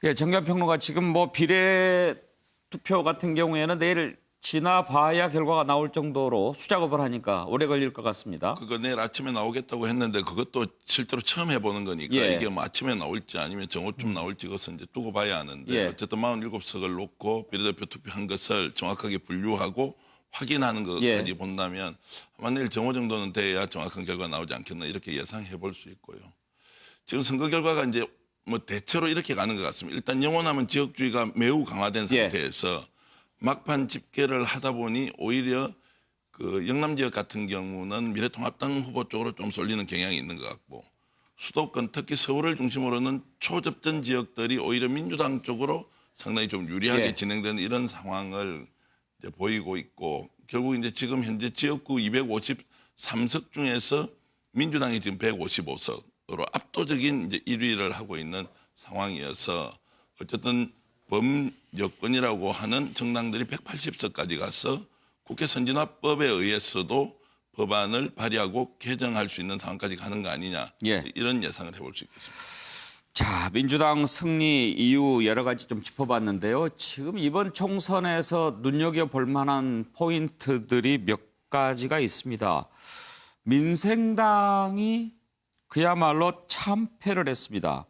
예, 정견평론가 지금 뭐 비례 투표 같은 경우에는 내일 지나봐야 결과가 나올 정도로 수작업을 하니까 오래 걸릴 것 같습니다. 그거 내일 아침에 나오겠다고 했는데 그것도 실제로 처음 해보는 거니까 예. 이게 뭐 아침에 나올지 아니면 정오쯤 나올지 그것은 이제 두고 봐야 하는데 예. 어쨌든 47석을 놓고 비례대표 투표한 것을 정확하게 분류하고 확인하는 것까지 예. 본다면 아마 내일 정오 정도는 돼야 정확한 결과가 나오지 않겠나 이렇게 예상해 볼 수 있고요. 지금 선거 결과가 이제 뭐 대체로 이렇게 가는 것 같습니다. 일단 영원하면 지역주의가 매우 강화된 예. 상태에서 막판 집계를 하다 보니 오히려 그 영남 지역 같은 경우는 미래통합당 후보 쪽으로 좀 쏠리는 경향이 있는 것 같고 수도권 특히 서울을 중심으로는 초접전 지역들이 오히려 민주당 쪽으로 상당히 좀 유리하게 예. 진행되는 이런 상황을 이제 보이고 있고 결국 이제 지금 현재 지역구 253석 중에서 민주당이 지금 155석으로 압도적인 이제 1위를 하고 있는 상황이어서 어쨌든 범여권이라고 하는 정당들이 180석까지 가서 국회 선진화법에 의해서도 법안을 발의하고 개정할 수 있는 상황까지 가는 거 아니냐 예. 이런 예상을 해볼 수 있겠습니다. 자, 민주당 승리 이유 여러 가지 좀 짚어봤는데요. 지금 이번 총선에서 눈여겨볼 만한 포인트들이 몇 가지가 있습니다. 민생당이 그야말로 참패를 했습니다.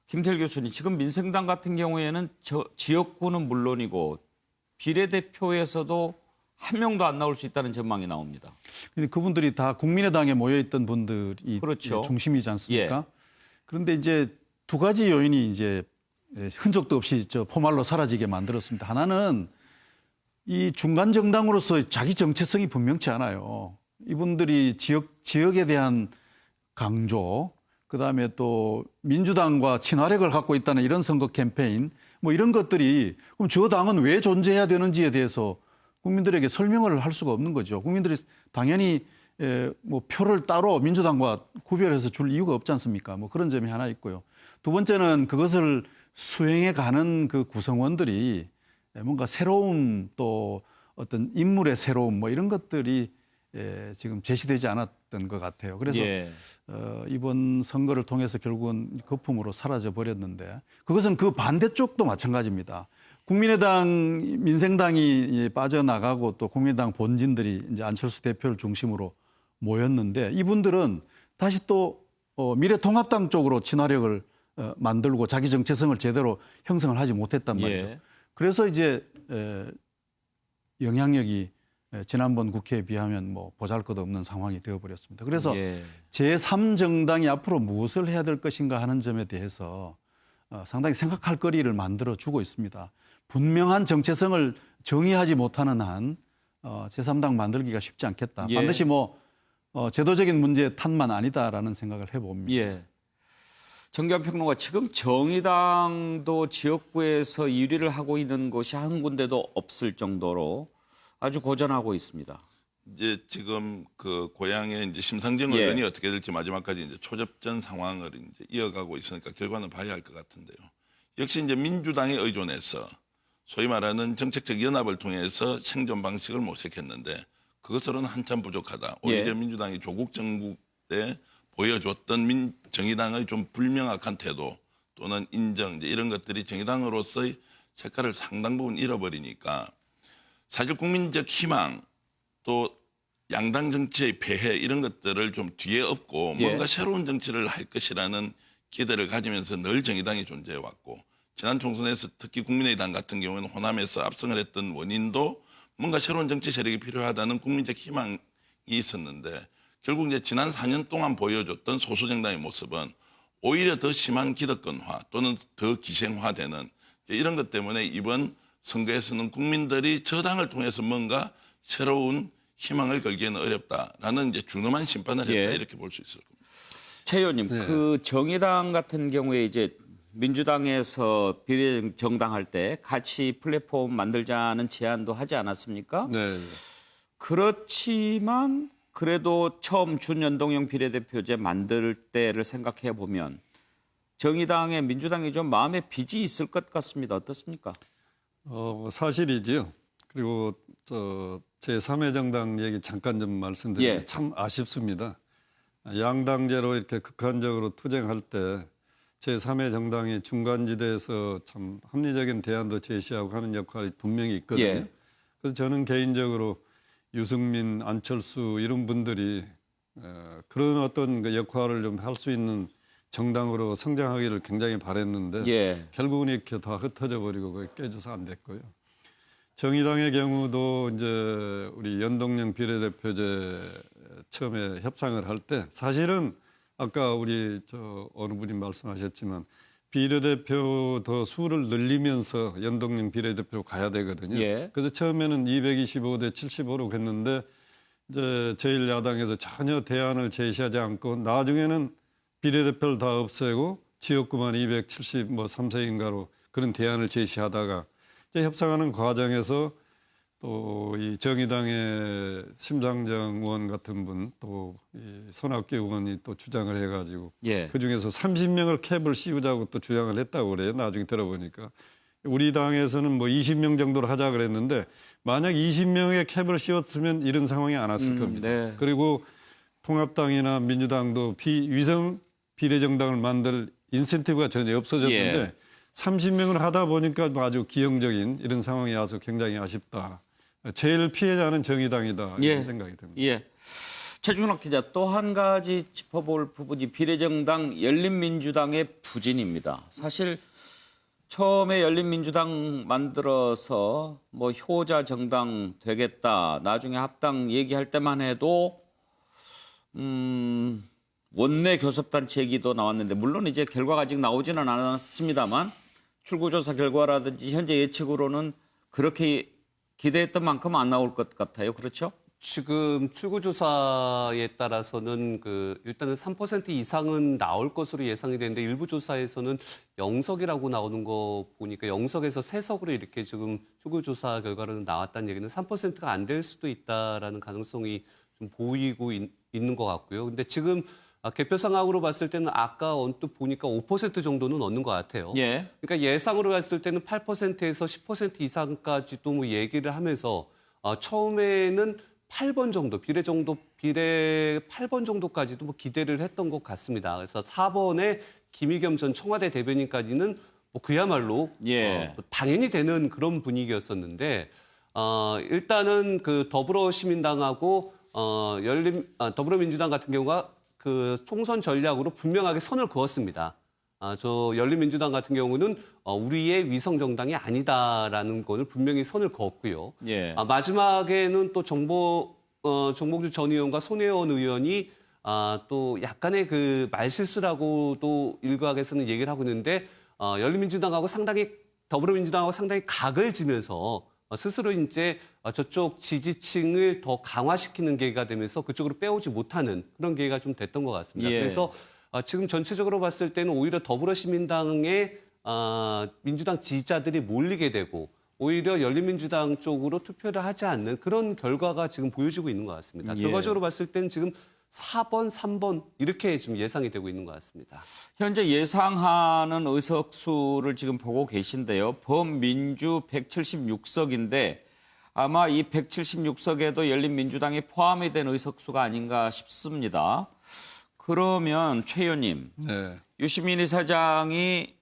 김태일 교수님, 지금 민생당 같은 경우에는 지역구는 물론이고 비례대표에서도 한 명도 안 나올 수 있다는 전망이 나옵니다. 근데 그분들이 다 국민의당에 모여있던 분들이 그렇죠. 중심이지 않습니까? 예. 그런데 이제 두 가지 요인이 이제 흔적도 없이 포말로 사라지게 만들었습니다. 하나는 이 중간 정당으로서 자기 정체성이 분명치 않아요. 이분들이 지역에 대한 강조, 그다음에 또 민주당과 친화력을 갖고 있다는 이런 선거 캠페인, 뭐 이런 것들이 그럼 저 당은 왜 존재해야 되는지에 대해서 국민들에게 설명을 할 수가 없는 거죠. 국민들이 당연히 뭐 표를 따로 민주당과 구별해서 줄 이유가 없지 않습니까? 뭐 그런 점이 하나 있고요. 두 번째는 그것을 수행해 가는 그 구성원들이 뭔가 새로움 또 어떤 인물의 새로움 뭐 이런 것들이 지금 제시되지 않았던 것 같아요. 그래서 예. 이번 선거를 통해서 결국은 거품으로 사라져 버렸는데 그것은 그 반대쪽도 마찬가지입니다. 국민의당, 민생당이 빠져나가고 또 국민의당 본진들이 이제 안철수 대표를 중심으로 모였는데 이분들은 다시 또 미래통합당 쪽으로 친화력을 만들고 자기 정체성을 제대로 형성을 하지 못했단 말이죠. 예. 그래서 이제 영향력이 지난번 국회에 비하면 뭐 보잘것없는 상황이 되어버렸습니다. 그래서 예. 제3정당이 앞으로 무엇을 해야 될 것인가 하는 점에 대해서 상당히 생각할 거리를 만들어주고 있습니다. 분명한 정체성을 정의하지 못하는 한 제3당 만들기가 쉽지 않겠다. 예. 반드시 뭐 제도적인 문제 탓만 아니다라는 생각을 해봅니다. 예. 정견평론가, 지금 정의당도 지역구에서 1위를 하고 있는 곳이 한 군데도 없을 정도로 아주 고전하고 있습니다. 이제 지금 그 고향의 이제 심상정 예. 의원이 어떻게 될지 마지막까지 이제 초접전 상황을 이제 이어가고 있으니까 결과는 봐야 할 것 같은데요. 역시 이제 민주당에 의존해서 소위 말하는 정책적 연합을 통해서 생존 방식을 모색했는데 그것으로는 한참 부족하다. 오히려 예. 민주당이 조국 정국 때 보여줬던 정의당의 좀 불명확한 태도 또는 인정 이제 이런 것들이 정의당으로서의 색깔을 상당 부분 잃어버리니까 사실 국민적 희망 또 양당 정치의 폐해 이런 것들을 좀 뒤에 업고 예. 뭔가 새로운 정치를 할 것이라는 기대를 가지면서 늘 정의당이 존재해왔고 지난 총선에서 특히 국민의당 같은 경우는 호남에서 압승을 했던 원인도 뭔가 새로운 정치 세력이 필요하다는 국민적 희망이 있었는데 결국 이제 지난 4년 동안 보여줬던 소수정당의 모습은 오히려 더 심한 기득권화 또는 더 기생화되는 이런 것 때문에 이번 선거에서는 국민들이 저당을 통해서 뭔가 새로운 희망을 걸기에는 어렵다라는 이제 준엄한 심판을 했다 예. 이렇게 볼 수 있을 겁니다. 최 의원님, 그 정의당 같은 경우에 이제 민주당에서 비례정당 할 때 같이 플랫폼 만들자는 제안도 하지 않았습니까? 네. 그렇지만 그래도 처음 준연동형 비례대표제 만들 때를 생각해 보면 정의당에 민주당이 좀 마음의 빚이 있을 것 같습니다. 어떻습니까? 사실이지요. 그리고 제3회 정당 얘기 잠깐 좀 말씀드리면 예. 참 아쉽습니다. 양당제로 이렇게 극한적으로 투쟁할 때 제3의 정당이 중간지대에서 참 합리적인 대안도 제시하고 하는 역할이 분명히 있거든요. 예. 그래서 저는 개인적으로 유승민, 안철수 이런 분들이 그런 어떤 그 역할을 좀 할 수 있는 정당으로 성장하기를 굉장히 바랬는데 예. 결국은 이렇게 다 흩어져 버리고 그게 깨져서 안 됐고요. 정의당의 경우도 이제 우리 연동형 비례대표제 처음에 협상을 할 때 사실은 아까 우리 어느 분이 말씀하셨지만 비례대표 더 수를 늘리면서 연동형 비례대표로 가야 되거든요. 예. 그래서 처음에는 225대 75로 했는데 이제 제1야당에서 전혀 대안을 제시하지 않고 나중에는 비례대표를 다 없애고 지역구만 273세인가로 그런 대안을 제시하다가 이제 협상하는 과정에서 또 이 정의당의 심상정 의원 같은 분 또 손학규 의원이 또 주장을 해가지고 예. 그 중에서 30명을 캡을 씌우자고 또 주장을 했다고 그래요. 나중에 들어보니까 우리 당에서는 뭐 20명 정도로 하자 그랬는데 만약 20명의 캡을 씌웠으면 이런 상황이 안 왔을 겁니다. 네. 그리고 통합당이나 민주당도 위성 비례정당을 만들 인센티브가 전혀 없어졌는데 예. 30명을 하다 보니까 아주 기형적인 이런 상황이 와서 굉장히 아쉽다. 제일 피해자는 정의당이다 예. 이런 생각이 듭니다. 예. 최준학 기자, 또 한 가지 짚어볼 부분이 비례정당 열린민주당의 부진입니다. 사실 처음에 열린민주당 만들어서 뭐 효자 정당 되겠다, 나중에 합당 얘기할 때만 해도 원내 교섭단체 얘기도 나왔는데, 물론 이제 결과가 아직 나오지는 않았습니다만 출구조사 결과라든지 현재 예측으로는 그렇게 기대했던 만큼 안 나올 것 같아요. 그렇죠? 지금 출구조사에 따라서는 일단은 3% 이상은 나올 것으로 예상이 되는데 일부 조사에서는 0석이라고 나오는 거 보니까 0석에서 3석으로 이렇게 지금 출구조사 결과로는 나왔다는 얘기는 3%가 안 될 수도 있다라는 가능성이 좀 보이고 있는 것 같고요. 근데 지금 개표 상황으로 봤을 때는 아까 언뜻 보니까 5% 정도는 얻는 것 같아요. 예. 그러니까 예상으로 봤을 때는 8%에서 10% 이상까지도 뭐 얘기를 하면서 처음에는 8번 정도, 비례 8번 정도까지도 뭐 기대를 했던 것 같습니다. 그래서 4번에 김의겸 전 청와대 대변인까지는 뭐 그야말로 예. 당연히 되는 그런 분위기였었는데 일단은 그 더불어시민당하고 더불어민주당 같은 경우가 그 총선 전략으로 분명하게 선을 그었습니다. 저 열린민주당 같은 경우는 우리의 위성 정당이 아니다라는 것을 분명히 선을 그었고요. 예. 마지막에는 또 정봉주 전 의원과 손혜원 의원이 또 약간의 그 말실수라고도 일각에서는 얘기를 하고 있는데 열린민주당하고 더불어민주당하고 상당히 각을 지면서 스스로 이제 저쪽 지지층을 더 강화시키는 계기가 되면서 그쪽으로 빼오지 못하는 그런 계기가 좀 됐던 것 같습니다. 예. 그래서 지금 전체적으로 봤을 때는 오히려 더불어시민당의 민주당 지지자들이 몰리게 되고 오히려 열린민주당 쪽으로 투표를 하지 않는 그런 결과가 지금 보여지고 있는 것 같습니다. 예. 결과적으로 봤을 때는 지금 4번, 3번 이렇게 지금 예상이 되고 있는 것 같습니다. 현재 예상하는 의석수를 지금 보고 계신데요. 범민주 176석인데 아마 이 176석에도 열린민주당이 포함이 된 의석수가 아닌가 싶습니다. 그러면 최 의원님, 네. 유시민 이사장이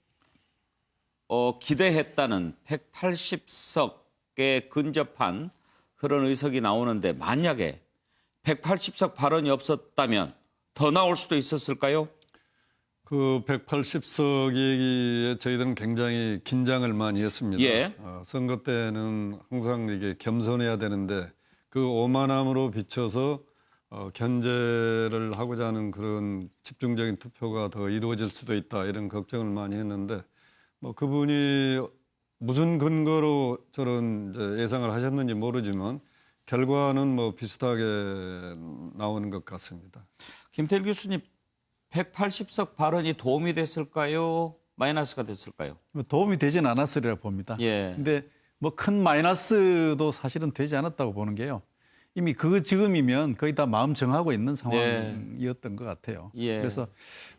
기대했다는 180석에 근접한 그런 의석이 나오는데 만약에 180석 발언이 없었다면 더 나올 수도 있었을까요? 그 180석 얘기에 저희들은 굉장히 긴장을 많이 했습니다. 예. 선거 때는 항상 이게 겸손해야 되는데 그 오만함으로 비춰서 견제를 하고자 하는 그런 집중적인 투표가 더 이루어질 수도 있다 이런 걱정을 많이 했는데 뭐 그분이 무슨 근거로 저런 이제 예상을 하셨는지 모르지만 결과는 뭐 비슷하게 나오는 것 같습니다. 김태일 교수님, 180석 발언이 도움이 됐을까요? 마이너스가 됐을까요? 도움이 되진 않았으리라 봅니다. 예. 근데 뭐 큰 마이너스도 사실은 되지 않았다고 보는 게요. 이미 지금이면 거의 다 마음 정하고 있는 상황이었던 것 같아요. 예. 그래서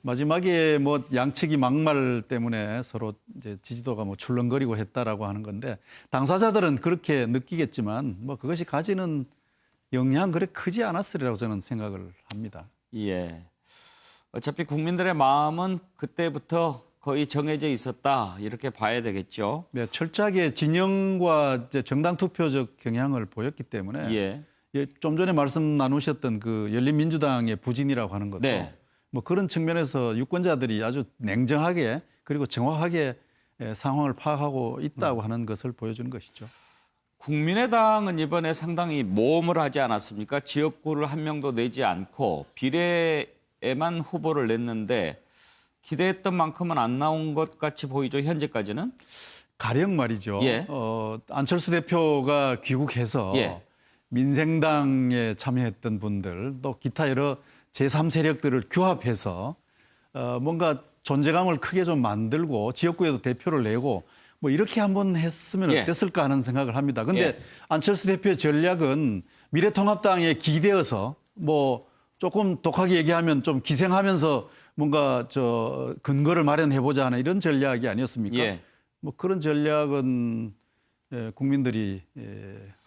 마지막에 뭐 양측이 막말 때문에 서로 이제 지지도가 뭐 출렁거리고 했다라고 하는 건데 당사자들은 그렇게 느끼겠지만 뭐 그것이 가지는 영향 그래 크지 않았으리라고 저는 생각을 합니다. 예. 어차피 국민들의 마음은 그때부터 거의 정해져 있었다 이렇게 봐야 되겠죠. 네, 철저하게 진영과 이제 정당 투표적 경향을 보였기 때문에 예. 예, 좀 전에 말씀 나누셨던 그 열린민주당의 부진이라고 하는 것도 네. 뭐 그런 측면에서 유권자들이 아주 냉정하게 그리고 정확하게 상황을 파악하고 있다고 하는 것을 보여주는 것이죠. 국민의당은 이번에 상당히 모험을 하지 않았습니까? 지역구를 한 명도 내지 않고 비례에만 후보를 냈는데 기대했던 만큼은 안 나온 것 같이 보이죠, 현재까지는? 가령 말이죠. 예. 안철수 대표가 귀국해서 예. 민생당에 참여했던 분들 또 기타 여러 제3세력들을 규합해서 뭔가 존재감을 크게 좀 만들고 지역구에도 대표를 내고 뭐 이렇게 한번 했으면 예. 어땠을까 하는 생각을 합니다. 근데 예. 안철수 대표의 전략은 미래통합당에 기대어서 뭐 조금 독하게 얘기하면 좀 기생하면서 뭔가 저 근거를 마련해보자 하는 이런 전략이 아니었습니까? 예. 뭐 그런 전략은 국민들이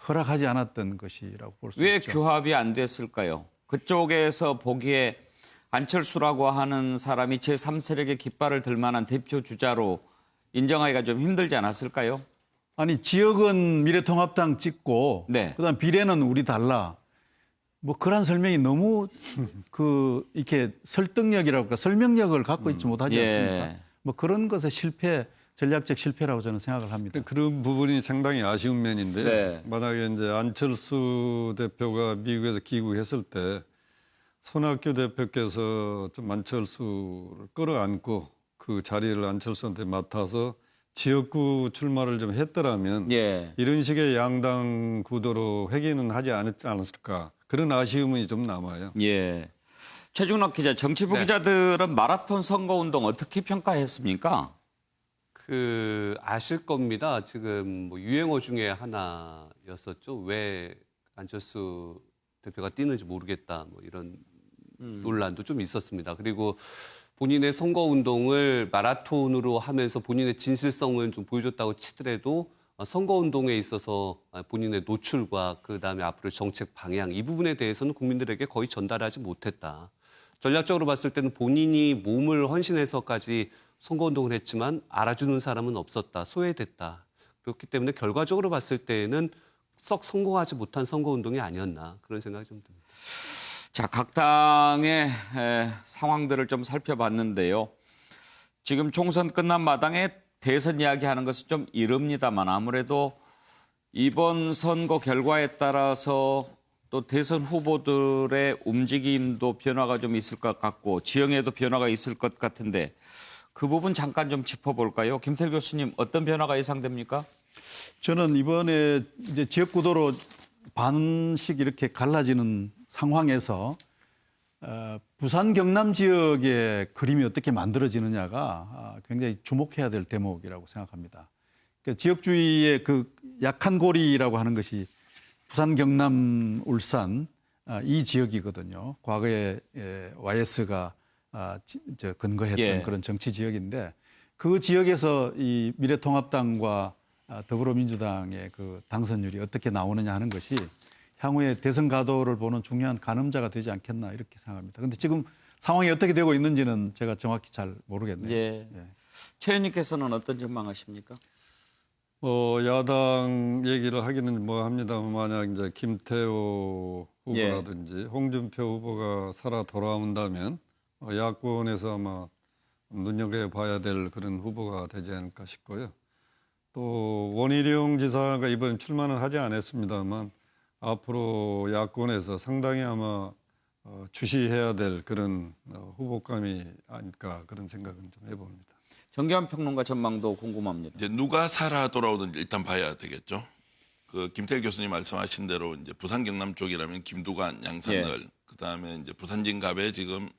허락하지 않았던 것이라고 볼 수 왜 있죠. 규합이 안 됐을까요? 그쪽에서 보기에 안철수라고 하는 사람이 제3세력의 깃발을 들 만한 대표 주자로 인정하기가 좀 힘들지 않았을까요? 아니 지역은 미래통합당 찍고 네. 그다음 비례는 우리 달라. 뭐 그런 설명이 너무 그 이렇게 설득력이라고 할까 설명력을 갖고 있지 못하지 예. 않습니까? 뭐 그런 것의 실패, 전략적 실패라고 저는 생각을 합니다. 그런 부분이 상당히 아쉬운 면인데 네. 만약에 이제 안철수 대표가 미국에서 귀국했을 때 손학규 대표께서 좀 안철수를 끌어안고 그 자리를 안철수한테 맡아서 지역구 출마를 좀 했더라면 예. 이런 식의 양당 구도로 회귀는 하지 않았을까 그런 아쉬움이 좀 남아요. 예. 최중락 기자, 정치부 기자들은 마라톤 선거운동 어떻게 평가했습니까? 아실 겁니다. 지금 뭐 유행어 중에 하나였었죠. 왜 안철수 대표가 뛰는지 모르겠다. 뭐 이런 논란도 좀 있었습니다. 그리고 본인의 선거운동을 마라톤으로 하면서 본인의 진실성은 좀 보여줬다고 치더라도 선거운동에 있어서 본인의 노출과 그다음에 앞으로 정책 방향 이 부분에 대해서는 국민들에게 거의 전달하지 못했다. 전략적으로 봤을 때는 본인이 몸을 헌신해서까지 선거운동을 했지만 알아주는 사람은 없었다. 소외됐다. 그렇기 때문에 결과적으로 봤을 때에는 썩 성공하지 못한 선거운동이 아니었나 그런 생각이 좀 듭니다. 자, 각 당의 상황들을 좀 살펴봤는데요. 지금 총선 끝난 마당에 대선 이야기하는 것은 좀 이릅니다만 아무래도 이번 선거 결과에 따라서 또 대선 후보들의 움직임도 변화가 좀 있을 것 같고 지형에도 변화가 있을 것 같은데 그 부분 잠깐 좀 짚어볼까요? 김태일 교수님 어떤 변화가 예상됩니까? 저는 이번에 이제 지역구도로 반씩 이렇게 갈라지는 상황에서 부산 경남 지역의 그림이 어떻게 만들어지느냐가 굉장히 주목해야 될 대목이라고 생각합니다. 그러니까 지역주의의 그 약한 고리라고 하는 것이 부산 경남 울산 이 지역이거든요. 과거에 YS가 근거했던 예. 그런 정치 지역인데 그 지역에서 이 미래통합당과 더불어민주당의 그 당선율이 어떻게 나오느냐 하는 것이 향후에 대선 가도를 보는 중요한 가늠자가 되지 않겠나 이렇게 생각합니다. 그런데 지금 상황이 어떻게 되고 있는지는 제가 정확히 잘 모르겠네요. 예. 예. 최 의원님께서는 어떤 전망하십니까? 야당 얘기를 하기는 뭐 합니다만 만약 이제 김태호 후보라든지 홍준표 후보가 살아 돌아온다면 야권에서 아마 눈여겨봐야 될 그런 후보가 되지 않을까 싶고요. 또 원희룡 지사가 이번 출마는 하지 않았습니다만 앞으로 야권에서 상당히 아마 주시해야 될 그런 후보감이 아닐까 그런 생각은 좀 해봅니다. 정계환 평론가 전망도 궁금합니다. 이제 누가 살아 돌아오든지 일단 봐야 되겠죠. 그 김태일 교수님 말씀하신 대로 이제 부산 경남 쪽이라면 김두관, 양산을 그다음에 이제 부산 진갑에 지금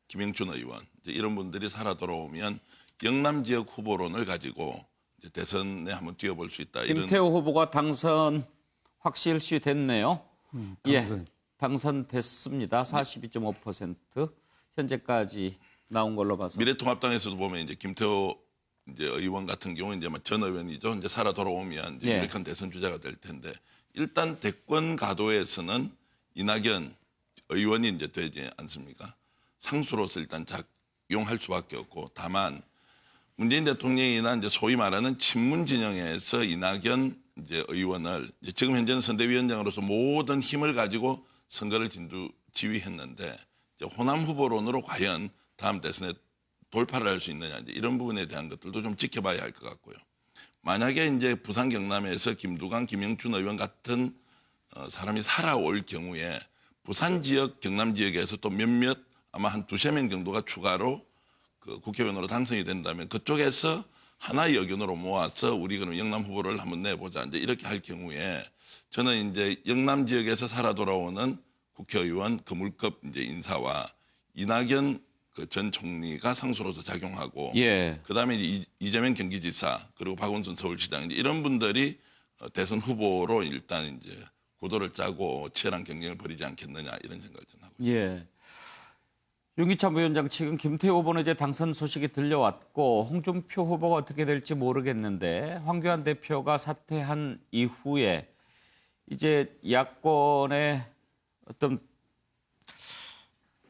김영춘 의원 이제 이런 분들이 살아 돌아오면 영남 지역 후보론을 가지고 이제 대선에 한번 뛰어볼 수 있다. 김태호 후보가 당선 확실시 됐네요. 당선. 예, 당선됐습니다. 42.5% 현재까지 나온 걸로 봐서. 미래통합당에서도 보면 이제 김태호 이제 의원 같은 경우 이제 전 의원이죠. 이제 살아 돌아오면 이제 유력한 대선 주자가 될 텐데 일단 대권 가도에서는 이낙연 의원이 이제 되지 않습니까? 상수로서 일단 작용할 수밖에 없고 다만 문재인 대통령이나 이제 소위 말하는 친문 진영에서 이낙연 이제 의원을 이제 지금 현재는 선대위원장으로서 모든 힘을 가지고 선거를 지휘했는데 이제 호남 후보론으로 과연 다음 대선에 돌파를 할 수 있느냐 이제 이런 부분에 대한 것들도 좀 지켜봐야 할 것 같고요. 만약에 이제 부산 경남에서 김두관, 김영춘 의원 같은 사람이 살아올 경우에 부산 지역, 경남 지역에서 또 몇몇 아마 한 두세 명 정도가 추가로 그 국회의원으로 당선이 된다면 그쪽에서 하나의 의견으로 모아서 우리 그럼 영남 후보를 한번 내보자 이제 이렇게 할 경우에 저는 이제 영남 지역에서 살아 돌아오는 국회의원 거물급 이제 인사와 이낙연 그 전 총리가 상수로서 작용하고 예. 그다음에 이재명 경기지사 그리고 박원순 서울시장 이제 이런 분들이 대선 후보로 일단 이제 구도를 짜고 치열한 경쟁을 벌이지 않겠느냐 이런 생각을 좀 하고 있습니다. 예. 윤기찬 부위원장 지금 김태호 후보는 이제 당선 소식이 들려왔고 홍준표 후보가 어떻게 될지 모르겠는데 황교안 대표가 사퇴한 이후에 이제 야권의 어떤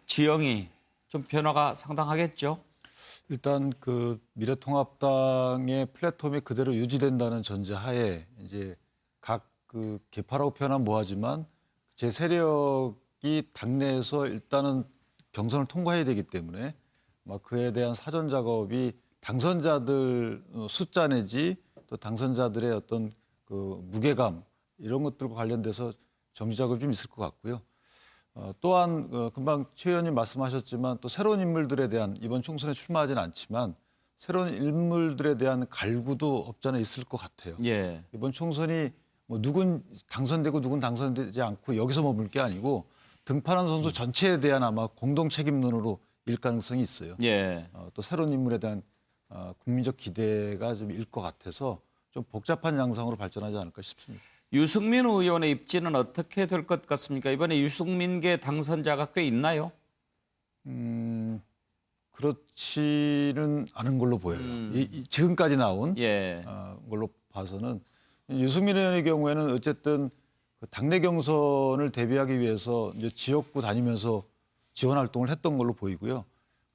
지형이 좀 변화가 상당하겠죠. 일단 그 미래통합당의 플랫폼이 그대로 유지된다는 전제하에 이제 각 그 개파라고 표현하면 뭐하지만 제 세력이 당내에서 일단은 경선을 통과해야 되기 때문에 막 그에 대한 사전 작업이 당선자들 숫자 내지 또 당선자들의 어떤 그 무게감 이런 것들과 관련돼서 정지 작업이 좀 있을 것 같고요. 또한 금방 최 의원님 말씀하셨지만 또 새로운 인물들에 대한 이번 총선에 출마하지는 않지만 새로운 인물들에 대한 갈구도 없지 않아 있을 것 같아요. 예. 이번 총선이 뭐 누군 당선되고 누군 당선되지 않고 여기서 머물 게 아니고 등판한 선수 전체에 대한 아마 공동 책임론으로 일 가능성이 있어요. 예. 또 새로운 인물에 대한 국민적 기대가 좀 일 것 같아서 좀 복잡한 양상으로 발전하지 않을까 싶습니다. 유승민 의원의 입지는 어떻게 될 것 같습니까? 이번에 유승민계 당선자가 꽤 있나요? 그렇지는 않은 걸로 보여요. 지금까지 나온 예. 걸로 봐서는 유승민 의원의 경우에는 어쨌든 그 당내 경선을 대비하기 위해서 이제 지역구 다니면서 지원 활동을 했던 걸로 보이고요.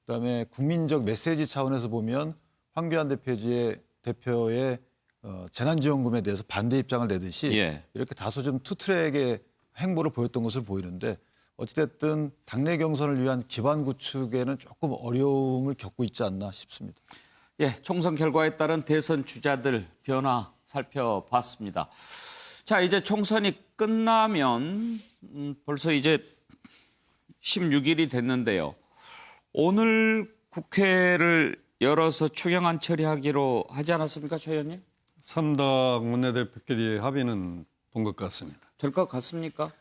그다음에 국민적 메시지 차원에서 보면 황교안 대표의 재난지원금에 대해서 반대 입장을 내듯이 예. 이렇게 다소 좀 투트랙의 행보를 보였던 것으로 보이는데 어찌됐든 당내 경선을 위한 기반 구축에는 조금 어려움을 겪고 있지 않나 싶습니다. 예, 총선 결과에 따른 대선 주자들 변화 살펴봤습니다. 자, 이제 총선이 끝나면 벌써 이제 16일이 됐는데요. 오늘 국회를 열어서 추경안 처리하기로 하지 않았습니까, 최 의원님? 3당 원내대표끼리 합의는 본 것 같습니다. 될 것 같습니까?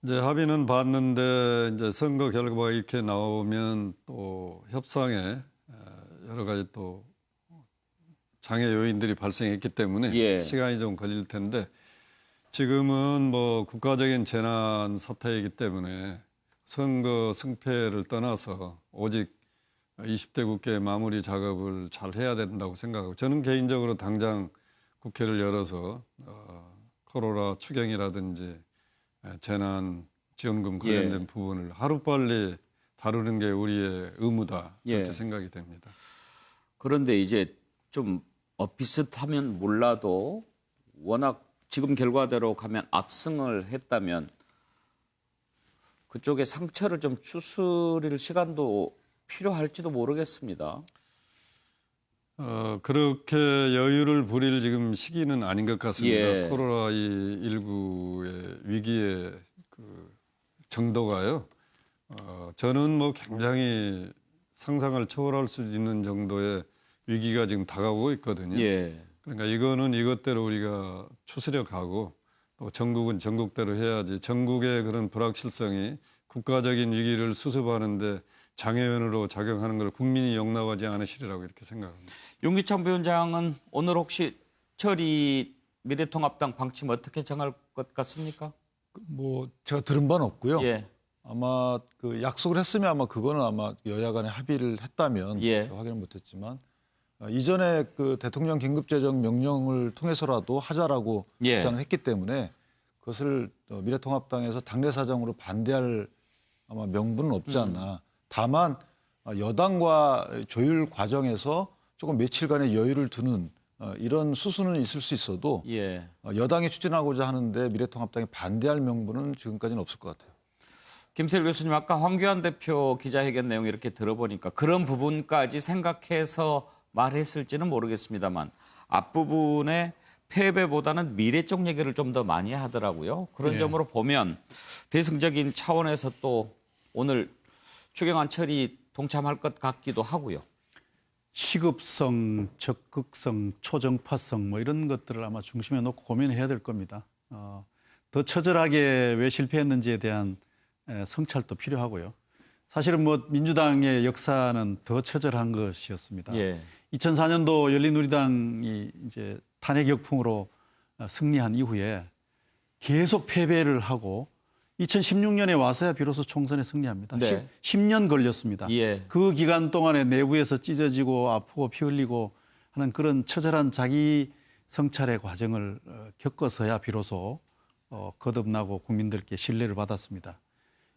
이제 합의는 봤는데 이제 선거 결과가 이렇게 나오면 또 협상에 여러 가지 또 장애 요인들이 발생했기 때문에 예. 시간이 좀 걸릴 텐데 지금은 뭐 국가적인 재난 사태이기 때문에 선거 승패를 떠나서 오직 20대 국회 마무리 작업을 잘 해야 된다고 생각하고 저는 개인적으로 당장 국회를 열어서 코로나 추경이라든지 재난 지원금 관련된 예. 부분을 하루빨리 다루는 게 우리의 의무다 이렇게 예. 생각이 됩니다. 그런데 이제 좀 비슷하면 몰라도 워낙 지금 결과대로 가면 압승을 했다면 그쪽에 상처를 좀 추스릴 시간도 필요할지도 모르겠습니다. 그렇게 여유를 부릴 지금 시기는 아닌 것 같습니다. 예. 코로나19의 위기의 그 정도가요. 저는 뭐 굉장히 상상을 초월할 수 있는 정도의 위기가 지금 다가오고 있거든요. 예. 그러니까 이거는 이것대로 우리가 추스려 가고 또 전국은 전국대로 해야지 전국의 그런 불확실성이 국가적인 위기를 수습하는데 장애연으로 작용하는 걸 국민이 용납하지 않으시리라고 이렇게 생각합니다. 윤기찬 부위원장은 오늘 혹시 처리 미래통합당 방침 어떻게 정할 것 같습니까? 뭐 제가 들은 바는 없고요. 예. 아마 그 약속을 했으면 아마 그거는 아마 여야 간에 합의를 했다면 예. 제가 확인을 못했지만 이전에 그 대통령 긴급재정 명령을 통해서라도 하자라고 예. 주장을 했기 때문에 그것을 미래통합당에서 당내 사정으로 반대할 아마 명분은 없지 않나. 다만 여당과 조율 과정에서 조금 며칠간의 여유를 두는 이런 수순은 있을 수 있어도 예. 여당이 추진하고자 하는데 미래통합당이 반대할 명분은 지금까지는 없을 것 같아요. 김태일 교수님, 아까 황교안 대표 기자회견 내용 이렇게 들어보니까 그런 부분까지 생각해서 말했을지는 모르겠습니다만 앞부분에 패배보다는 미래 쪽 얘기를 좀 더 많이 하더라고요. 그런 예. 점으로 보면 대승적인 차원에서 또 오늘 추경안 처리 동참할 것 같기도 하고요. 시급성, 적극성, 초정파성 뭐 이런 것들을 아마 중심에 놓고 고민해야 될 겁니다. 더 처절하게 왜 실패했는지에 대한 성찰도 필요하고요. 사실은 뭐 민주당의 역사는 더 처절한 것이었습니다. 예. 2004년도 열린우리당이 이제 탄핵 역풍으로 승리한 이후에 계속 패배를 하고 2016년에 와서야 비로소 총선에 승리합니다. 네. 10년 걸렸습니다. 예. 그 기간 동안에 내부에서 찢어지고 아프고 피 흘리고 하는 그런 처절한 자기 성찰의 과정을 겪어서야 비로소 거듭나고 국민들께 신뢰를 받았습니다.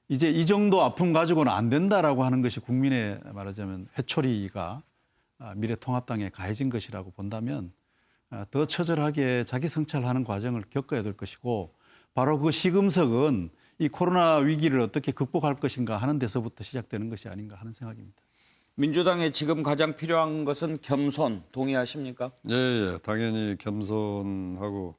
이제 이 정도 아픔 가지고는 안 된다라고 하는 것이 국민의 말하자면 회초리가 미래통합당에 가해진 것이라고 본다면 더 처절하게 자기 성찰하는 과정을 겪어야 될 것이고 바로 그 시금석은 이 코로나 위기를 어떻게 극복할 것인가 하는 데서부터 시작되는 것이 아닌가 하는 생각입니다. 민주당에 지금 가장 필요한 것은 겸손, 동의하십니까? 예, 당연히 겸손하고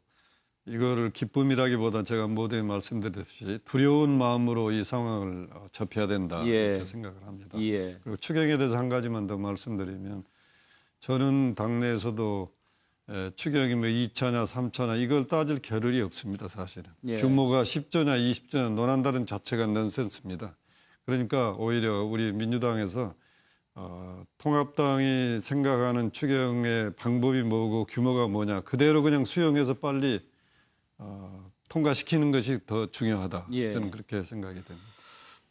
이거를 기쁨이라기보다 제가 모두에 말씀드렸듯이 두려운 마음으로 이 상황을 접해야 된다 예. 이렇게 생각을 합니다. 예. 그리고 추경에 대해서 한 가지만 더 말씀드리면 저는 당내에서도 추경이 뭐 2차냐 3차냐 이걸 따질 겨를이 없습니다. 사실은. 예. 규모가 10조냐 20조냐 논한다는 자체가 넌센스입니다. 그러니까 오히려 우리 민주당에서 통합당이 생각하는 추경의 방법이 뭐고 규모가 뭐냐 그대로 그냥 수용해서 빨리 통과시키는 것이 더 중요하다. 예. 저는 그렇게 생각이 됩니다.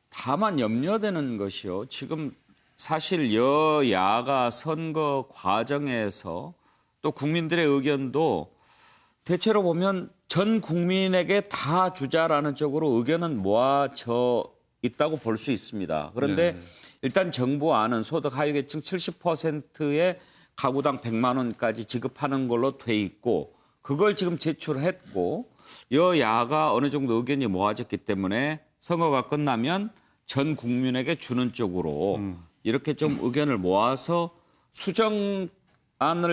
다만 염려되는 것이요. 지금 사실 여야가 선거 과정에서 또 국민들의 의견도 대체로 보면 전 국민에게 다 주자라는 쪽으로 의견은 모아져 있다고 볼 수 있습니다. 그런데 일단 정부 안은 소득 하위계층 70%의 가구당 100만 원까지 지급하는 걸로 돼 있고 그걸 지금 제출했고 여야가 어느 정도 의견이 모아졌기 때문에 선거가 끝나면 전 국민에게 주는 쪽으로 이렇게 좀 의견을 모아서 수정안을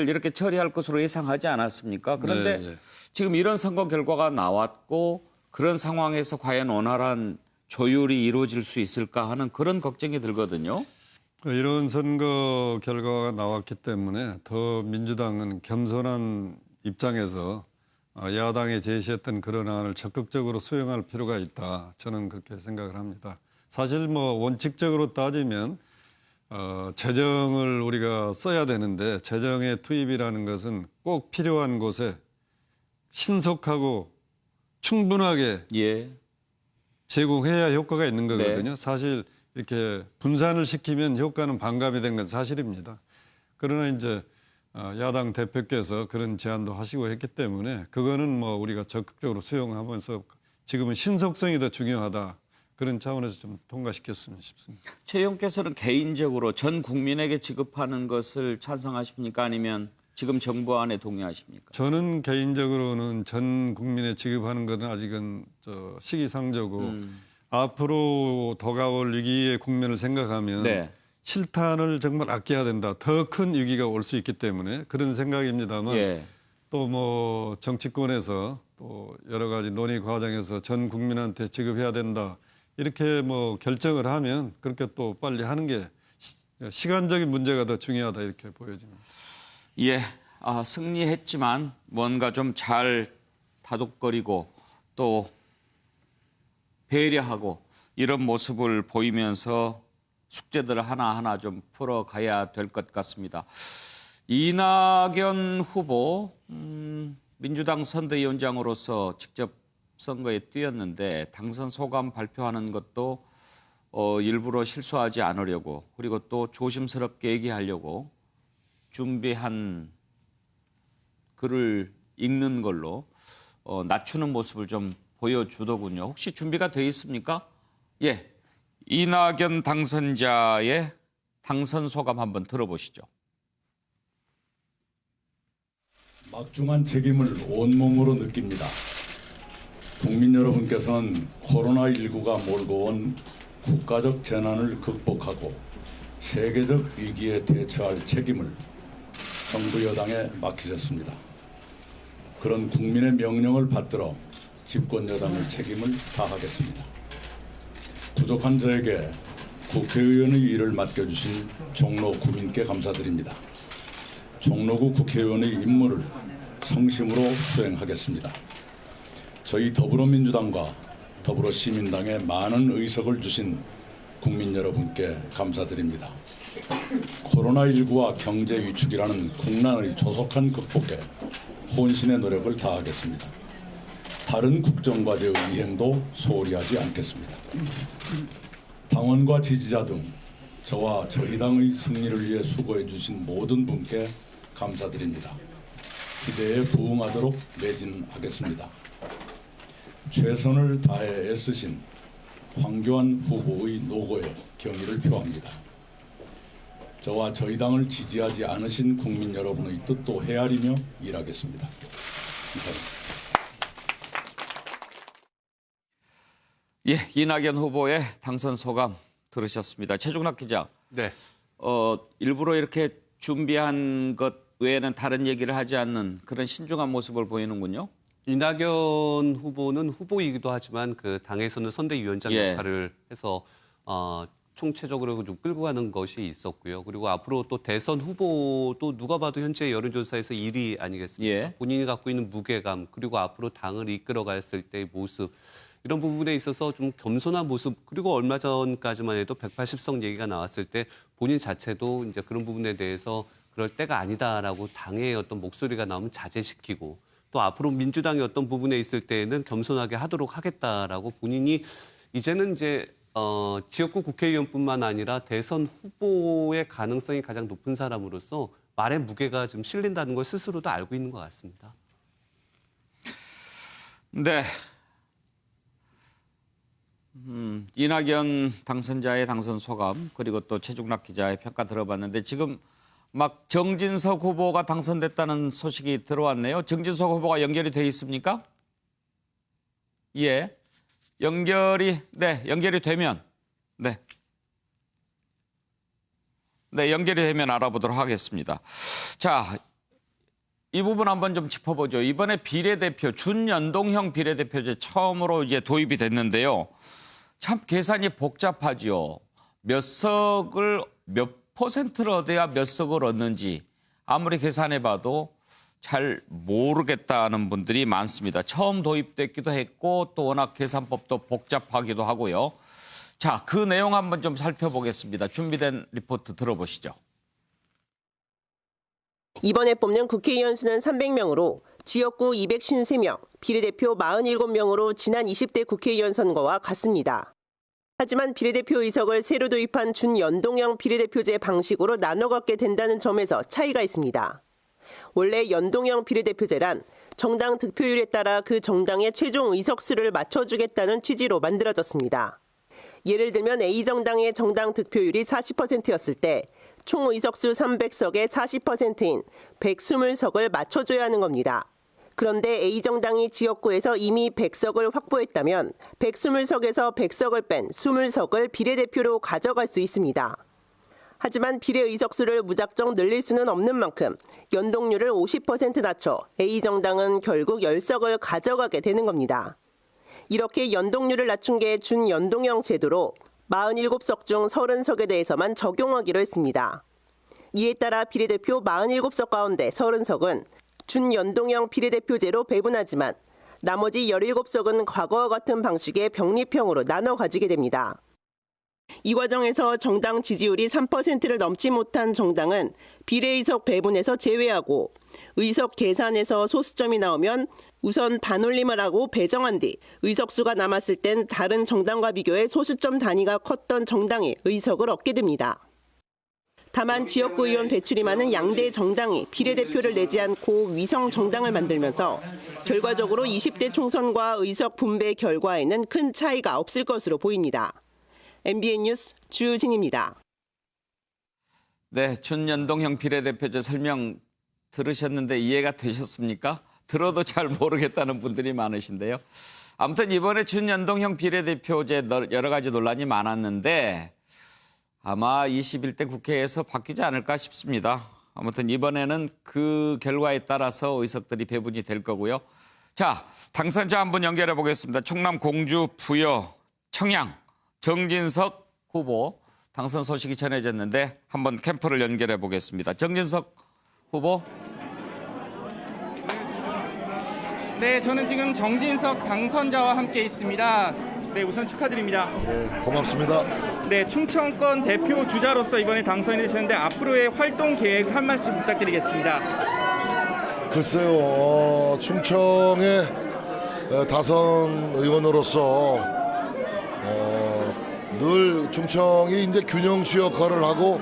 이렇게 처리할 것으로 예상하지 않았습니까? 그런데 네, 네. 지금 이런 선거 결과가 나왔고 그런 상황에서 과연 원활한 조율이 이루어질 수 있을까 하는 그런 걱정이 들거든요. 이런 선거 결과가 나왔기 때문에 더 민주당은 겸손한 입장에서 야당이 제시했던 그런 안을 적극적으로 수용할 필요가 있다. 저는 그렇게 생각을 합니다. 사실 뭐 원칙적으로 따지면 재정을 우리가 써야 되는데 재정의 투입이라는 것은 꼭 필요한 곳에 신속하고 충분하게 예. 제공해야 효과가 있는 거거든요. 네. 사실 이렇게 분산을 시키면 효과는 반감이 된 건 사실입니다. 그러나 이제 야당 대표께서 그런 제안도 하시고 했기 때문에 그거는 뭐 우리가 적극적으로 수용하면서 지금은 신속성이 더 중요하다. 그런 차원에서 좀 통과시켰으면 싶습니다. 최 의원께서는 개인적으로 전 국민에게 지급하는 것을 찬성하십니까? 아니면 지금 정부 안에 동의하십니까? 저는 개인적으로는 전 국민에 지급하는 것은 아직은 시기상조고 앞으로 다가올 위기의 국면을 생각하면 네. 실탄을 정말 아껴야 된다. 더 큰 위기가 올 수 있기 때문에 그런 생각입니다만 예. 또 뭐 정치권에서 또 여러 가지 논의 과정에서 전 국민한테 지급해야 된다. 이렇게 뭐 결정을 하면 그렇게 또 빨리 하는 게 시간적인 문제가 더 중요하다 이렇게 보여집니다. 예. 승리했지만 뭔가 좀 잘 다독거리고 또 배려하고 이런 모습을 보이면서 숙제들을 하나하나 좀 풀어가야 될 것 같습니다. 이낙연 후보 민주당 선대위원장으로서 직접 선거에 뛰었는데 당선 소감 발표하는 것도 일부러 실수하지 않으려고 그리고 또 조심스럽게 얘기하려고 준비한 글을 읽는 걸로 낮추는 모습을 좀 보여주더군요. 혹시 준비가 돼 있습니까? 예, 이낙연 당선자의 당선 소감 한번 들어보시죠. 막중한 책임을 온몸으로 느낍니다. 국민 여러분께서는 코로나19가 몰고 온 국가적 재난을 극복하고 세계적 위기에 대처할 책임을 정부 여당에 맡기셨습니다. 그런 국민의 명령을 받들어 집권 여당의 책임을 다하겠습니다. 부족한 저에게 국회의원의 일을 맡겨주신 종로 구민께 감사드립니다. 종로구 국회의원의 임무를 성심으로 수행하겠습니다. 저희 더불어민주당과 더불어시민당에 많은 의석을 주신 국민 여러분께 감사드립니다. 코로나19와 경제 위축이라는 국난의 조속한 극복에 혼신의 노력을 다하겠습니다. 다른 국정과제의 이행도 소홀히 하지 않겠습니다. 당원과 지지자 등 저와 저희 당의 승리를 위해 수고해 주신 모든 분께 감사드립니다. 기대에 부응하도록 매진하겠습니다. 최선을 다해 애쓰신 황교안 후보의 노고에 경의를 표합니다. 저와 저희 당을 지지하지 않으신 국민 여러분의 뜻도 헤아리며 일하겠습니다. 이상입니다. 예, 이낙연 후보의 당선 소감 들으셨습니다. 최종락 기자. 네. 일부러 이렇게 준비한 것 외에는 다른 얘기를 하지 않는 그런 신중한 모습을 보이는군요. 이낙연 후보는 후보이기도 하지만 그 당에서는 선대위원장 예. 역할을 해서 총체적으로 좀 끌고 가는 것이 있었고요. 그리고 앞으로 또 대선 후보도 누가 봐도 현재 여론조사에서 1위 아니겠습니까? 예. 본인이 갖고 있는 무게감 그리고 앞으로 당을 이끌어갔을 때의 모습 이런 부분에 있어서 좀 겸손한 모습 그리고 얼마 전까지만 해도 180석 얘기가 나왔을 때 본인 자체도 이제 그런 부분에 대해서 그럴 때가 아니다라고 당의 어떤 목소리가 나오면 자제시키고 또 앞으로 민주당이 어떤 부분에 있을 때에는 겸손하게 하도록 하겠다라고 본인이 이제는 이제 지역구 국회의원뿐만 아니라 대선 후보의 가능성이 가장 높은 사람으로서 말의 무게가 좀 실린다는 걸 스스로도 알고 있는 것 같습니다. 네. 이낙연 당선자의 당선 소감 그리고 또 최종락 기자의 평가 들어봤는데 지금 막 정진석 후보가 당선됐다는 소식이 들어왔네요. 정진석 후보가 연결이 돼 있습니까? 예. 연결이 되면 연결이 되면 알아보도록 하겠습니다. 자, 이 부분 한번 좀 짚어보죠. 이번에 비례대표 준연동형 비례대표제 처음으로 이제 도입이 됐는데요. 참 계산이 복잡하죠. 몇 퍼센트를 얻어야 몇 석을 얻는지 아무리 계산해봐도 잘 모르겠다는 분들이 많습니다. 처음 도입됐기도 했고 또 워낙 계산법도 복잡하기도 하고요. 자, 그 내용 한번 좀 살펴보겠습니다. 준비된 리포트 들어보시죠. 이번에 뽑는 국회의원 수는 300명으로 지역구 253명, 비례대표 47명으로 지난 20대 국회의원 선거와 같습니다. 하지만 비례대표 의석을 새로 도입한 준연동형 비례대표제 방식으로 나눠 갖게 된다는 점에서 차이가 있습니다. 원래 연동형 비례대표제란 정당 득표율에 따라 그 정당의 최종 의석수를 맞춰주겠다는 취지로 만들어졌습니다. 예를 들면 A정당의 정당 득표율이 40%였을 때 총 의석수 300석의 40%인 120석을 맞춰줘야 하는 겁니다. 그런데 A정당이 지역구에서 이미 100석을 확보했다면 120석에서 100석을 뺀 20석을 비례대표로 가져갈 수 있습니다. 하지만 비례 의석수를 무작정 늘릴 수는 없는 만큼 연동률을 50% 낮춰 A정당은 결국 10석을 가져가게 되는 겁니다. 이렇게 연동률을 낮춘 게 준연동형 제도로 47석 중 30석에 대해서만 적용하기로 했습니다. 이에 따라 비례대표 47석 가운데 30석은 준연동형 비례대표제로 배분하지만 나머지 17석은 과거와 같은 방식의 병립형으로 나눠 가지게 됩니다. 이 과정에서 정당 지지율이 3%를 넘지 못한 정당은 비례의석 배분에서 제외하고 의석 계산에서 소수점이 나오면 우선 반올림을 하고 배정한 뒤 의석수가 남았을 땐 다른 정당과 비교해 소수점 단위가 컸던 정당이 의석을 얻게 됩니다. 다만 지역구 의원 배출이 많은 양대 정당이 비례대표를 내지 않고 위성 정당을 만들면서 결과적으로 20대 총선과 의석 분배 결과에는 큰 차이가 없을 것으로 보입니다. MBN 뉴스 주진입니다. 네, 준연동형 비례대표제 설명 들으셨는데 이해가 되셨습니까? 들어도 잘 모르겠다는 분들이 많으신데요. 아무튼 이번에 준연동형 비례대표제 여러 가지 논란이 많았는데 아마 21대 국회에서 바뀌지 않을까 싶습니다. 아무튼 이번에는 그 결과에 따라서 의석들이 배분이 될 거고요. 자, 당선자 한 분 연결해 보겠습니다. 충남 공주 부여 청양 정진석 후보 당선 소식이 전해졌는데 한번 캠프를 연결해 보겠습니다. 정진석 후보. 네, 저는 지금 정진석 당선자와 함께 있습니다. 네, 우선 축하드립니다. 네, 고맙습니다. 네, 충청권 대표 주자로서 이번에 당선이 되셨는데 앞으로의 활동 계획 한 말씀 부탁드리겠습니다. 글쎄요, 충청의 다선 의원으로서 늘 충청이 이제 균형추 역할을 하고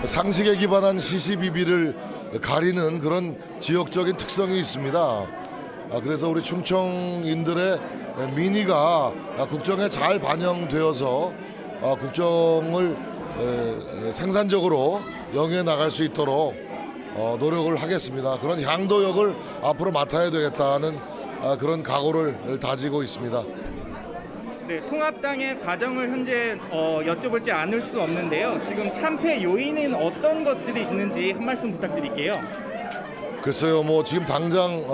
상식에 기반한 시시비비를 가리는 그런 지역적인 특성이 있습니다. 그래서 우리 충청인들의 민의가 국정에 잘 반영되어서 국정을 생산적으로 영위해 나갈 수 있도록 노력을 하겠습니다. 그런 향도역을 앞으로 맡아야 되겠다는 그런 각오를 다지고 있습니다. 네, 통합당의 과정을 현재 여쭤보지 않을 수 없는데요. 지금 참패 요인은 어떤 것들이 있는지 한 말씀 부탁드릴게요. 글쎄요, 뭐 지금 당장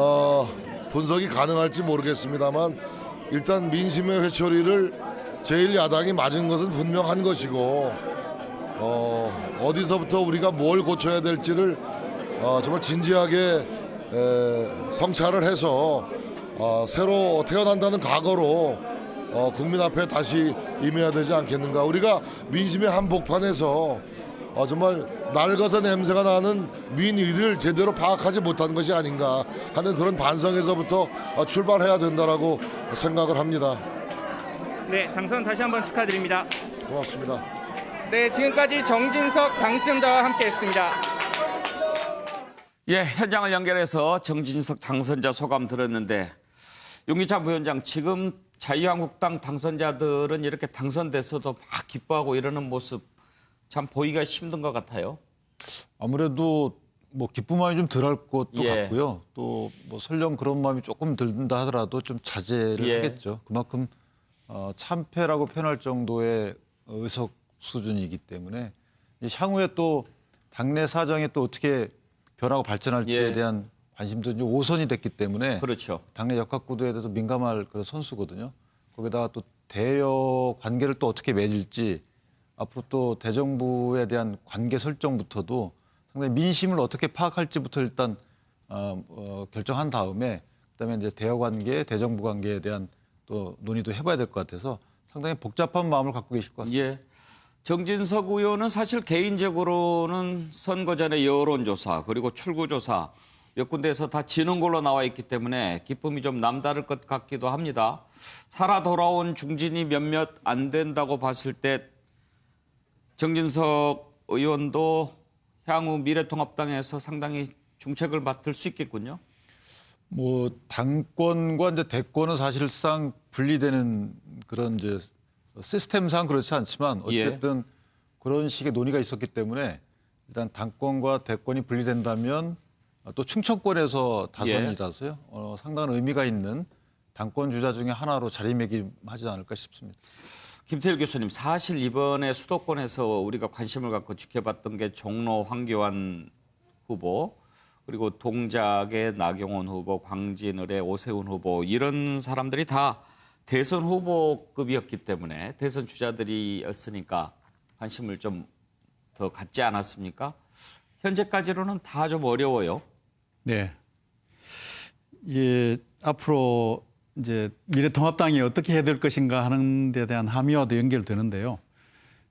분석이 가능할지 모르겠습니다만 일단 민심의 회초리를 제1야당이 맞은 것은 분명한 것이고 어디서부터 우리가 뭘 고쳐야 될지를 정말 진지하게 성찰을 해서 새로 태어난다는 각오로 국민 앞에 다시 임해야 되지 않겠는가. 우리가 민심의 한복판에서 정말 낡아서 냄새가 나는 민의를 제대로 파악하지 못한 것이 아닌가 하는 그런 반성에서부터 출발해야 된다라고 생각을 합니다. 네, 당선 다시 한번 축하드립니다. 고맙습니다. 네, 지금까지 정진석 당선자와 함께했습니다. 예, 현장을 연결해서 정진석 당선자 소감 들었는데 윤기찬 부위원장, 지금 자유한국당 당선자들은 이렇게 당선돼서도 막 기뻐하고 이러는 모습 참 보기가 힘든 것 같아요. 아무래도 뭐 기쁜 마음이 좀 덜할 것도 예. 같고요. 또 뭐 설령 그런 마음이 조금 든다 하더라도 좀 자제를 예. 하겠죠. 그만큼 참패라고 표현할 정도의 의석 수준이기 때문에 향후에 또 당내 사정이 또 어떻게 변하고 발전할지에 예. 대한 관심도 이제 오선이 됐기 때문에 그렇죠. 당내 역학구도에 대해서 민감할 그런 선수거든요. 거기다가 또 대여 관계를 또 어떻게 맺을지 앞으로 또 대정부에 대한 관계 설정부터도 상당히 민심을 어떻게 파악할지부터 일단 결정한 다음에 그다음에 이제 대여 관계, 대정부 관계에 대한 또 논의도 해봐야 될 것 같아서 상당히 복잡한 마음을 갖고 계실 것 같습니다. 예. 정진석 의원은 사실 개인적으로는 선거 전에 여론조사 그리고 출구조사 몇 군데에서 다 지는 걸로 나와 있기 때문에 기쁨이 좀 남다를 것 같기도 합니다. 살아 돌아온 중진이 몇몇 안 된다고 봤을 때 정진석 의원도 향후 미래통합당에서 상당히 중책을 맡을 수 있겠군요. 뭐 당권과 이제 대권은 사실상 분리되는 그런 이제 시스템상 그렇지 않지만 어쨌든 그런 식의 논의가 있었기 때문에 일단 당권과 대권이 분리된다면 또 충청권에서 다선이라서요. 상당한 의미가 있는 당권 주자 중에 하나로 자리매김하지 않을까 싶습니다. 김태일 교수님, 사실 이번에 수도권에서 우리가 관심을 갖고 지켜봤던 게 종로 황교안 후보, 그리고 동작의 나경원 후보, 광진을의 오세훈 후보 이런 사람들이 다 대선 후보급이었기 때문에 대선 주자들이었으니까 관심을 좀 더 갖지 않았습니까? 현재까지로는 다 좀 어려워요. 네. 예, 앞으로 이제 미래통합당이 어떻게 해야 될 것인가 하는 데 대한 함의와도 연결되는데요.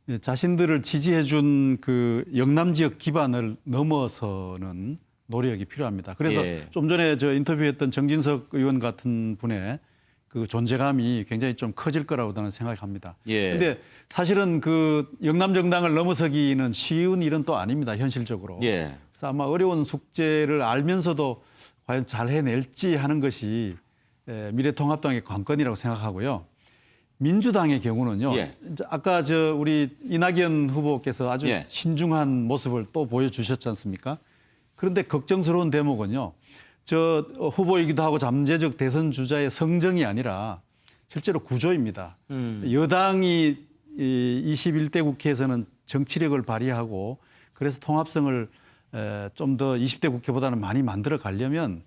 예, 자신들을 지지해 준 그 영남 지역 기반을 넘어서는 노력이 필요합니다. 그래서 예. 좀 전에 저 인터뷰했던 정진석 의원 같은 분의 그 존재감이 굉장히 좀 커질 거라고 저는 생각합니다. 예. 근데 사실은 그 영남 정당을 넘어서기는 쉬운 일은 또 아닙니다. 현실적으로. 예. 그래서 아마 어려운 숙제를 알면서도 과연 잘 해낼지 하는 것이 미래통합당의 관건이라고 생각하고요. 민주당의 경우는요. 예. 이제 아까 우리 이낙연 후보께서 아주 예. 신중한 모습을 또 보여주셨지 않습니까? 그런데 걱정스러운 대목은요. 저 후보이기도 하고 잠재적 대선 주자의 성정이 아니라 실제로 구조입니다. 여당이 21대 국회에서는 정치력을 발휘하고 그래서 통합성을 좀 더 20대 국회보다는 많이 만들어 가려면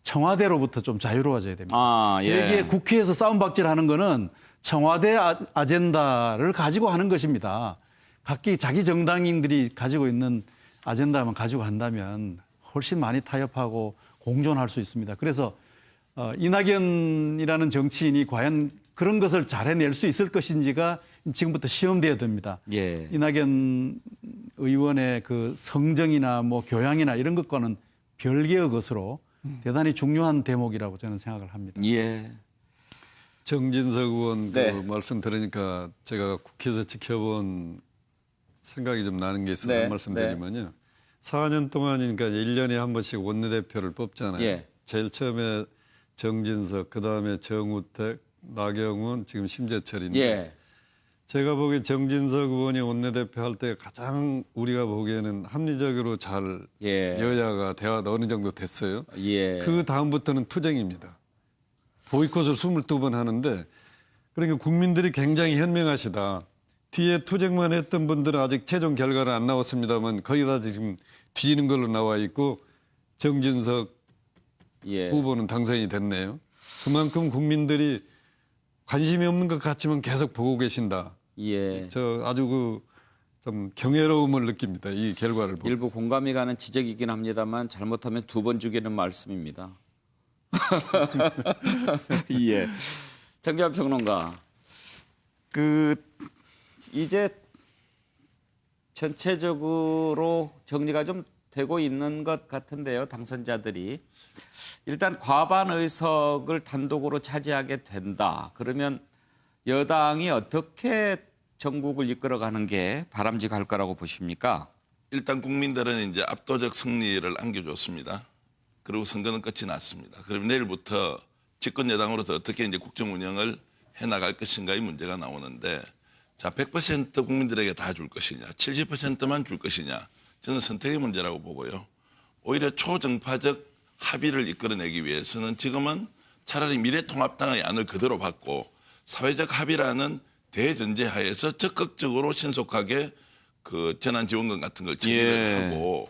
청와대로부터 좀 자유로워져야 됩니다. 이게 국회에서 싸움박질하는 거는 청와대 아젠다를 가지고 하는 것입니다. 각기 자기 정당인들이 가지고 있는 아젠다만 가지고 한다면 훨씬 많이 타협하고 공존할 수 있습니다. 그래서 이낙연이라는 정치인이 과연 그런 것을 잘 해낼 수 있을 것인지가 지금부터 시험되어야 됩니다. 이낙연 의원의 그 성정이나 뭐 교양이나 이런 것과는 별개의 것으로 대단히 중요한 대목이라고 저는 생각을 합니다. 정진석 의원 그 말씀 들으니까 제가 국회에서 지켜본 생각이 좀 나는 게 있어서 말씀드리면요. 4년 동안이니까 1년에 한 번씩 원내대표를 뽑잖아요. 제일 처음에 정진석, 그다음에 정우택, 나경원, 지금 심재철인데 제가 보기에 정진석 의원이 원내대표 할 때 가장 우리가 보기에는 합리적으로 잘 여야가 대화가 어느 정도 됐어요. 그 다음부터는 투쟁입니다. 보이콧을 22번 하는데 그러니까 국민들이 굉장히 현명하시다. 뒤에 투쟁만 했던 분들은 아직 최종 결과는 안 나왔습니다만 거의 다 지금 뒤지는 걸로 나와 있고 정진석 후보는 당선이 됐네요. 그만큼 국민들이 관심이 없는 것 같지만 계속 보고 계신다. 저 아주 좀 경외로움을 느낍니다. 이 결과를 보면서. 일부 공감이 가는 지적이긴 합니다만 잘못하면 2번 주기는 말씀입니다. 정재환 평론가, 이제 전체적으로 정리가 좀 되고 있는 것 같은데요. 당선자들이 일단 과반 의석을 단독으로 차지하게 된다. 그러면 여당이 어떻게 전국을 이끌어가는 게 바람직할 거라고 보십니까? 일단 국민들은 이제 압도적 승리를 안겨줬습니다. 그리고 선거는 끝이 났습니다. 그럼 내일부터 집권 여당으로서 어떻게 이제 국정 운영을 해나갈 것인가의 문제가 나오는데, 자, 100% 국민들에게 다 줄 것이냐, 70%만 줄 것이냐, 저는 선택의 문제라고 보고요. 오히려 초정파적 합의를 이끌어내기 위해서는 지금은 차라리 미래통합당의 안을 그대로 받고 사회적 합의라는 대전제 하에서 적극적으로 신속하게 그 재난지원금 같은 걸 지급을 하고,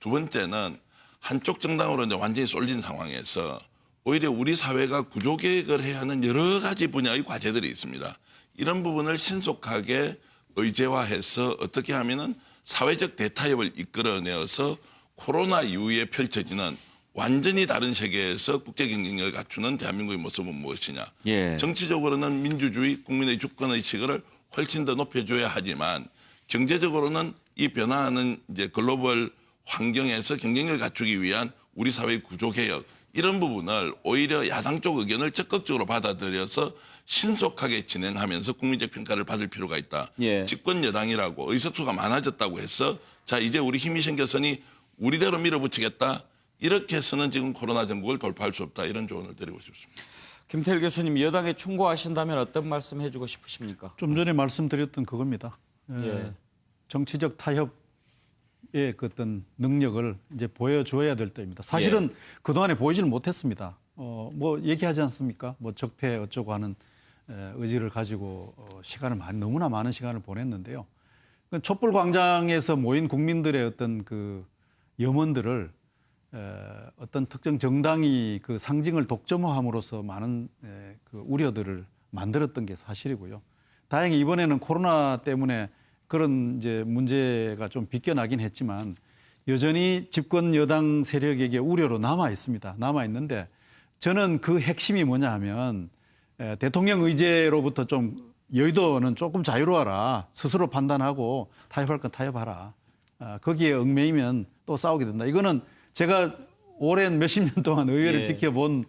두 번째는 한쪽 정당으로 이제 완전히 쏠린 상황에서 오히려 우리 사회가 구조개혁을 해야 하는 여러 가지 분야의 과제들이 있습니다. 이런 부분을 신속하게 의제화해서 어떻게 하면은 사회적 대타협을 이끌어내어서 코로나 이후에 펼쳐지는 완전히 다른 세계에서 국제 경쟁력을 갖추는 대한민국의 모습은 무엇이냐. 정치적으로는 민주주의, 국민의 주권의식을 훨씬 더 높여줘야 하지만 경제적으로는 이 변화하는 이제 글로벌 환경에서 경쟁력을 갖추기 위한 우리 사회의 구조개혁, 이런 부분을 오히려 야당 쪽 의견을 적극적으로 받아들여서 신속하게 진행하면서 국민적 평가를 받을 필요가 있다. 집권 여당이라고 의석수가 많아졌다고 해서 자, 이제 우리 힘이 생겼으니 우리대로 밀어붙이겠다. 이렇게 해서는 지금 코로나 전국을 돌파할 수 없다. 이런 조언을 드리고 싶습니다. 김태일 교수님, 여당에 충고하신다면 어떤 말씀 해주고 싶으십니까? 좀 전에 말씀드렸던 그겁니다. 정치적 타협의 그 어떤 능력을 이제 보여줘야 될 때입니다. 사실은 그동안에 보이지는 못했습니다. 뭐 얘기하지 않습니까? 뭐 적폐 어쩌고 하는 의지를 가지고 시간을 너무나 많은 시간을 보냈는데요. 촛불 광장에서 모인 국민들의 어떤 그 염원들을 어떤 특정 정당이 그 상징을 독점화함으로써 많은 그 우려들을 만들었던 게 사실이고요. 다행히 이번에는 코로나 때문에 그런 이제 문제가 좀 비껴나긴 했지만 여전히 집권 여당 세력에게 우려로 남아 있습니다. 남아 있는데 저는 그 핵심이 뭐냐 하면 대통령 의제로부터 좀 여의도는 조금 자유로워라. 스스로 판단하고 타협할 건 타협하라. 거기에 얽매이면 또 싸우게 된다. 이거는 제가 오랜 몇십 년 동안 의회를 지켜본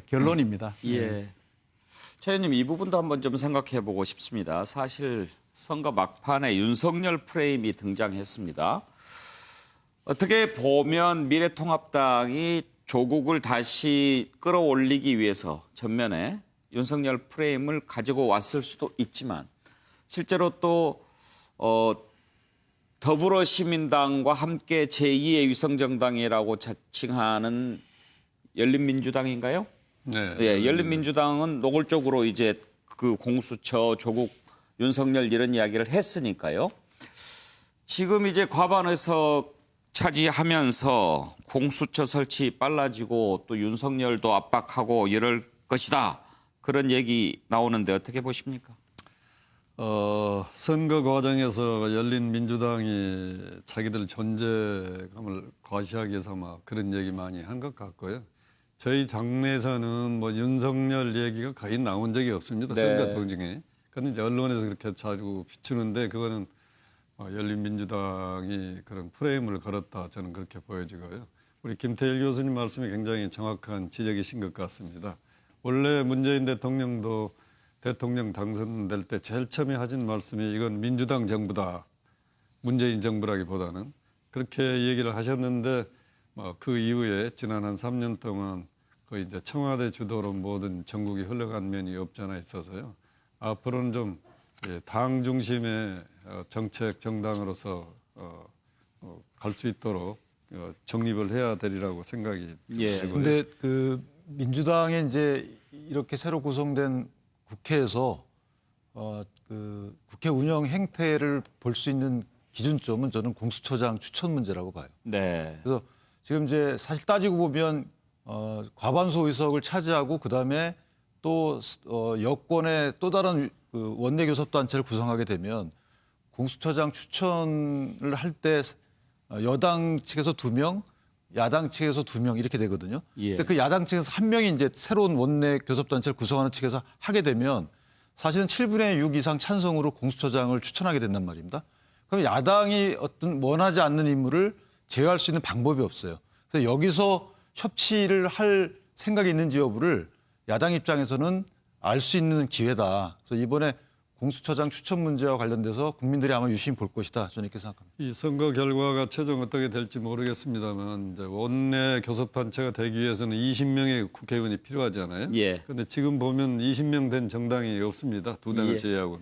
결론입니다. 최 의원님, 이 부분도 한번 좀 생각해 보고 싶습니다. 사실 선거 막판에 윤석열 프레임이 등장했습니다. 어떻게 보면 미래통합당이 조국을 다시 끌어올리기 위해서 전면에 윤석열 프레임을 가지고 왔을 수도 있지만 실제로 또 더불어시민당과 함께 제2의 위성정당이라고 자칭하는 열린민주당인가요? 네. 예, 열린민주당은 노골적으로 이제 그 공수처, 조국, 윤석열 이런 이야기를 했으니까요. 지금 이제 과반 의석 차지하면서 공수처 설치 빨라지고 또 윤석열도 압박하고 이럴 것이다. 그런 얘기 나오는데 어떻게 보십니까? 선거 과정에서 열린민주당이 자기들 존재감을 과시하기 위해서 막 그런 얘기 많이 한 것 같고요. 저희 당내에서는 뭐 윤석열 얘기가 거의 나온 적이 없습니다. 네. 선거 도중에. 그런데 언론에서 그렇게 자주 비추는데 그거는 열린민주당이 그런 프레임을 걸었다 저는 그렇게 보여지고요. 우리 김태일 교수님 말씀이 굉장히 정확한 지적이신 것 같습니다. 원래 문재인 대통령도 대통령 당선될 때 제일 처음에 하신 말씀이 이건 민주당 정부다. 문재인 정부라기보다는 그렇게 얘기를 하셨는데 그 이후에 지난 한 3년 동안 거의 이제 청와대 주도로 모든 전국이 흘러간 면이 없잖아 있어서요. 앞으로는 좀 당 중심의 정책 정당으로서 갈 수 있도록 정립을 해야 되리라고 생각이 들고요. 근데 그 민주당의 이제 이렇게 새로 구성된 국회에서 그 국회 운영 행태를 볼 수 있는 기준점은 저는 공수처장 추천 문제라고 봐요. 네. 그래서 지금 이제 사실 따지고 보면 과반수 의석을 차지하고 그다음에 또 여권의 또 다른 그 원내 교섭단체를 구성하게 되면 공수처장 추천을 할 때 여당 측에서 2명, 야당 측에서 2명 이렇게 되거든요. 예. 근데 그 야당 측에서 1명이 이제 새로운 원내 교섭단체를 구성하는 측에서 하게 되면 사실은 7분의 6 이상 찬성으로 공수처장을 추천하게 된단 말입니다. 그럼 야당이 어떤 원하지 않는 인물을 제어할 수 있는 방법이 없어요. 그래서 여기서 협치를 할 생각이 있는지 여부를 야당 입장에서는 알 수 있는 기회다. 그래서 이번에 공수처장 추천 문제와 관련돼서 국민들이 아마 유심히 볼 것이다. 저는 이렇게 생각합니다. 이 선거 결과가 최종 어떻게 될지 모르겠습니다만 이제 원내 교섭단체가 되기 위해서는 20명의 국회의원이 필요하잖아요. 예. 그런데 지금 보면 20명 된 정당이 없습니다. 2당을 예. 제외하고는.